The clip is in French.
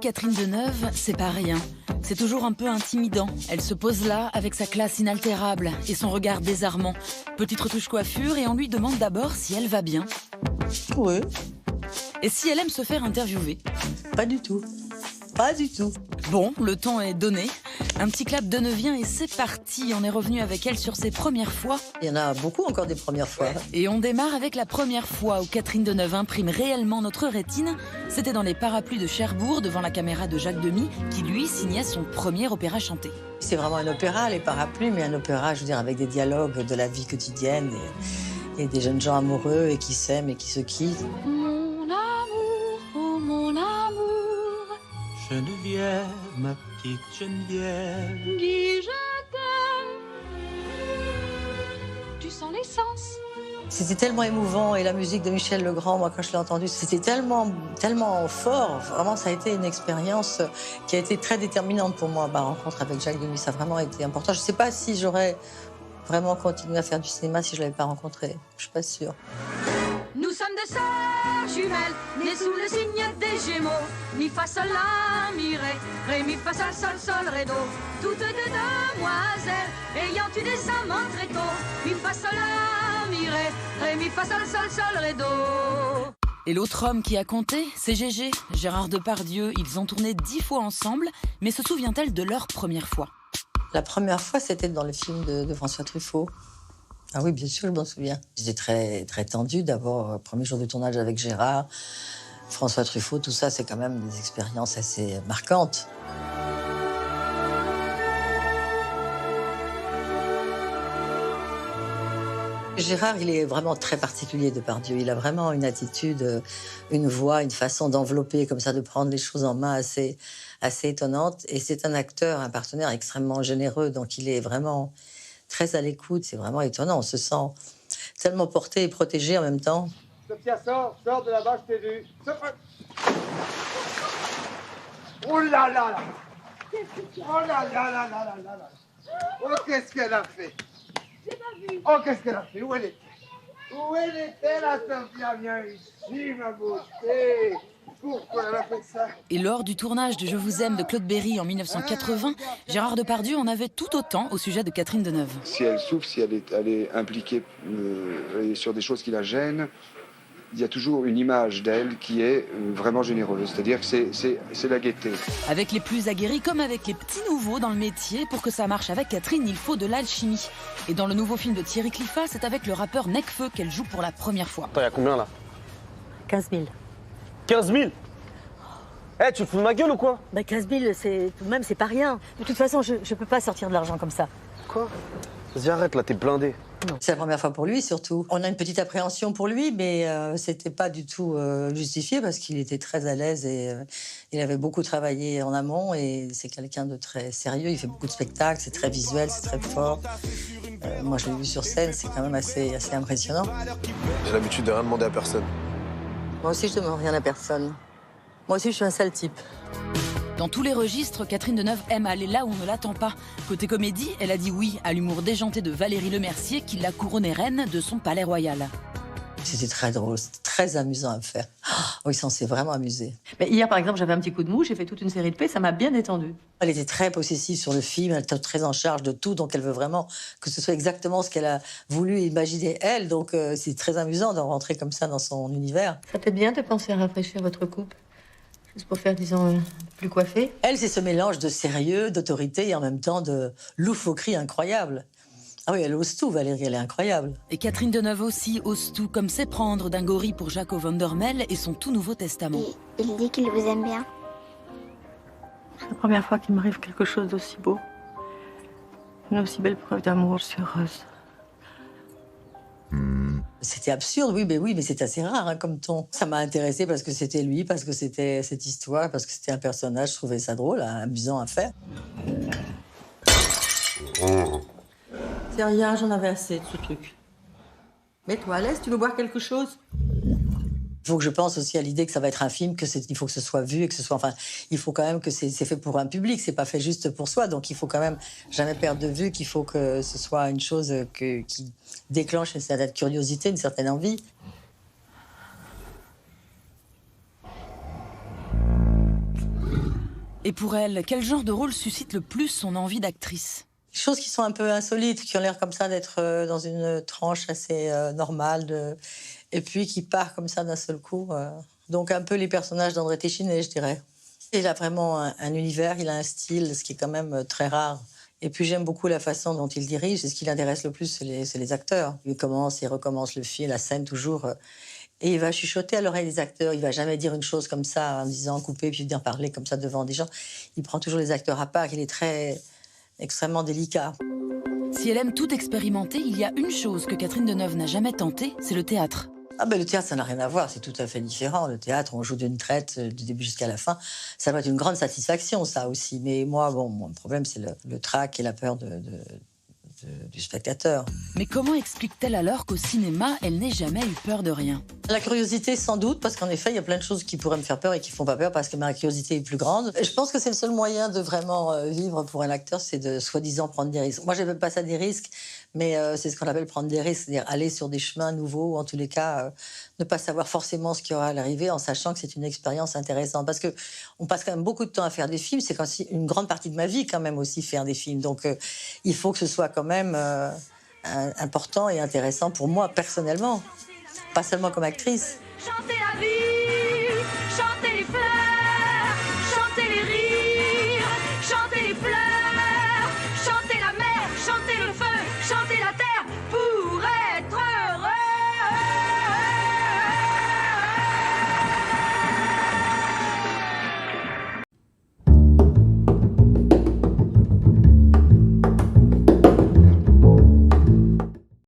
Catherine Deneuve, c'est pas rien. C'est toujours un peu intimidant. Elle se pose là, avec sa classe inaltérable et son regard désarmant. Petite retouche coiffure et on lui demande d'abord si elle va bien. Oui. Et si elle aime se faire interviewer. Pas du tout. Pas du tout. Bon, le temps est donné. Un petit clap deneuvien et c'est parti. On est revenu avec elle sur ses premières fois. Il y en a beaucoup encore des premières fois. Et on démarre avec la première fois où Catherine Deneuve imprime réellement notre rétine. C'était dans les parapluies de Cherbourg, devant la caméra de Jacques Demy, qui lui signait son premier opéra chanté. C'est vraiment un opéra, les parapluies, mais un opéra, je veux dire, avec des dialogues de la vie quotidienne et des jeunes gens amoureux et qui s'aiment et qui se quittent. Mon amour, oh mon amour, Geneviève, ma petite Geneviève. dis je t'aime. Tu sens l'essence. C'était tellement émouvant et la musique de Michel Legrand, moi quand je l'ai entendue, c'était tellement fort. Vraiment, ça a été une expérience qui a été très déterminante pour moi. Ma rencontre avec Jacques Demy, ça a vraiment été important. Je ne sais pas si j'aurais vraiment continué à faire du cinéma si je ne l'avais pas rencontré. Je suis pas sûre. Nous sommes deux sœurs jumelles, nées sous le signe des Gémeaux. Mi fa sol la mi ré mi fa sol sol sol ré do. Toutes deux demoiselles, ayant eu des amants très tôt. Mi fa sol la mi ré mi fa sol sol sol ré do. Et l'autre homme qui a compté, c'est Gégé, Gérard Depardieu. Ils ont tourné 10 fois ensemble, mais se souvient-elle de leur première fois? La première fois, c'était dans le film de François Truffaut. Ah oui, bien sûr, je m'en souviens. J'étais très, très tendue. D'abord, premier jour de tournage avec Gérard, François Truffaut, tout ça, c'est quand même des expériences assez marquantes. Gérard, il est vraiment très particulier, Depardieu. Il a vraiment une attitude, une voix, une façon d'envelopper, comme ça, de prendre les choses en main assez étonnante. Et c'est un acteur, un partenaire extrêmement généreux, donc il est vraiment très à l'écoute. C'est vraiment étonnant. On se sent tellement porté et protégé en même temps. Sophia, sors de là-bas, je t'ai vu. Oh là là là! Oh là là là là là là là! Oh, qu'est-ce qu'elle a fait? J'ai pas vu. Oh, qu'est-ce qu'elle a fait? Où elle était? Où elle était, la Sophia? Viens ici, ma beauté! Pourquoi elle a fait ça? Et lors du tournage de Je vous aime de Claude Berry en 1980, Gérard Depardieu en avait tout autant au sujet de Catherine Deneuve. Si elle souffre, si elle est impliquée sur des choses qui la gênent, il y a toujours une image d'elle qui est vraiment généreuse. C'est-à-dire que c'est la gaieté. Avec les plus aguerris comme avec les petits nouveaux dans le métier, pour que ça marche avec Catherine, il faut de l'alchimie. Et dans le nouveau film de Thierry Cliffat, c'est avec le rappeur Nekfeu qu'elle joue pour la première fois. Attends, y'a combien là? 15 000. 15 000? Eh, tu te fous de ma gueule ou quoi? Bah 15 000, tout de même, c'est pas rien. De toute façon, je peux pas sortir de l'argent comme ça. Quoi? Vas-y, arrête là, t'es blindé. C'est la première fois pour lui, surtout. On a une petite appréhension pour lui, mais c'était pas du tout justifié parce qu'il était très à l'aise et il avait beaucoup travaillé en amont et c'est quelqu'un de très sérieux. Il fait beaucoup de spectacles, c'est très visuel, c'est très fort. Moi, je l'ai vu sur scène, c'est quand même assez impressionnant. J'ai l'habitude de rien demander à personne. Moi aussi, je demande rien à personne. Moi aussi, je suis un sale type. Dans tous les registres, Catherine Deneuve aime aller là où on ne l'attend pas. Côté comédie, elle a dit oui à l'humour déjanté de Valérie Lemercier qui l'a couronnée reine de son palais royal. C'était très drôle, c'était très amusant à faire. Oh, il s'en s'est vraiment amusé. Mais hier, par exemple, j'avais un petit coup de mou, j'ai fait toute une série de paix, ça m'a bien détendue. Elle était très possessive sur le film, elle était très en charge de tout, donc elle veut vraiment que ce soit exactement ce qu'elle a voulu imaginer elle. Donc c'est très amusant de rentrer comme ça dans son univers. Ça peut être bien de penser à rafraîchir votre couple. Juste pour faire, disons, plus coiffé. Elle, c'est ce mélange de sérieux, d'autorité et en même temps de loufoquerie incroyable. Ah oui, elle ose tout, Valérie, elle est incroyable. Et Catherine Deneuve aussi ose tout, comme s'éprendre d'un gorille pour Jaco van der Mel et son tout nouveau testament. Il dit qu'il vous aime bien. C'est la première fois qu'il m'arrive quelque chose d'aussi beau. Une aussi belle preuve d'amour, je suis heureuse. C'était absurde, oui, mais c'est assez rare hein, comme ton. Ça m'a intéressée parce que c'était lui, parce que c'était cette histoire, parce que c'était un personnage, je trouvais ça drôle, hein, amusant à faire. C'est rien, j'en avais assez de ce truc. Mets-toi à l'aise, tu veux boire quelque chose? Il faut que je pense aussi à l'idée que ça va être un film, il faut que ce soit vu et que ce soit... Enfin, il faut quand même que c'est fait pour un public, c'est pas fait juste pour soi. Donc il faut quand même jamais perdre de vue qu'il faut que ce soit une chose qui déclenche une certaine curiosité, une certaine envie. Et pour elle, quel genre de rôle suscite le plus son envie d'actrice? Des choses qui sont un peu insolites, qui ont l'air comme ça d'être dans une tranche assez normale, et puis qui part comme ça d'un seul coup. Donc un peu les personnages d'André Téchiné, je dirais. Il a vraiment un univers, il a un style, ce qui est quand même très rare. Et puis j'aime beaucoup la façon dont il dirige, et ce qui l'intéresse le plus, c'est les acteurs. Il commence et recommence le film, la scène toujours, et il va chuchoter à l'oreille des acteurs. Il va jamais dire une chose comme ça en disant couper puis venir parler comme ça devant des gens. Il prend toujours les acteurs à part, il est extrêmement délicat. Si elle aime tout expérimenter, il y a une chose que Catherine Deneuve n'a jamais tentée, c'est le théâtre. Ah ben le théâtre, ça n'a rien à voir, c'est tout à fait différent. Le théâtre, on joue d'une traite du début jusqu'à la fin. Ça doit être une grande satisfaction, ça aussi. Mais moi, bon, mon problème, c'est le trac et la peur du spectateur. Mais comment explique-t-elle alors qu'au cinéma, elle n'ait jamais eu peur de rien? La curiosité, sans doute, parce qu'en effet, il y a plein de choses qui pourraient me faire peur et qui ne font pas peur parce que ma curiosité est plus grande. Je pense que c'est le seul moyen de vraiment vivre pour un acteur, c'est de soi-disant prendre des risques. Moi, je n'appelle pas ça des risques, mais c'est ce qu'on appelle prendre des risques, c'est-à-dire aller sur des chemins nouveaux, ou en tous les cas, ne pas savoir forcément ce qui aura à l'arrivée en sachant que c'est une expérience intéressante. Parce qu'on passe quand même beaucoup de temps à faire des films, c'est quand même une grande partie de ma vie quand même aussi faire des films. Donc il faut que ce soit quand même important et intéressant pour moi personnellement, pas seulement comme actrice. Chanter la vie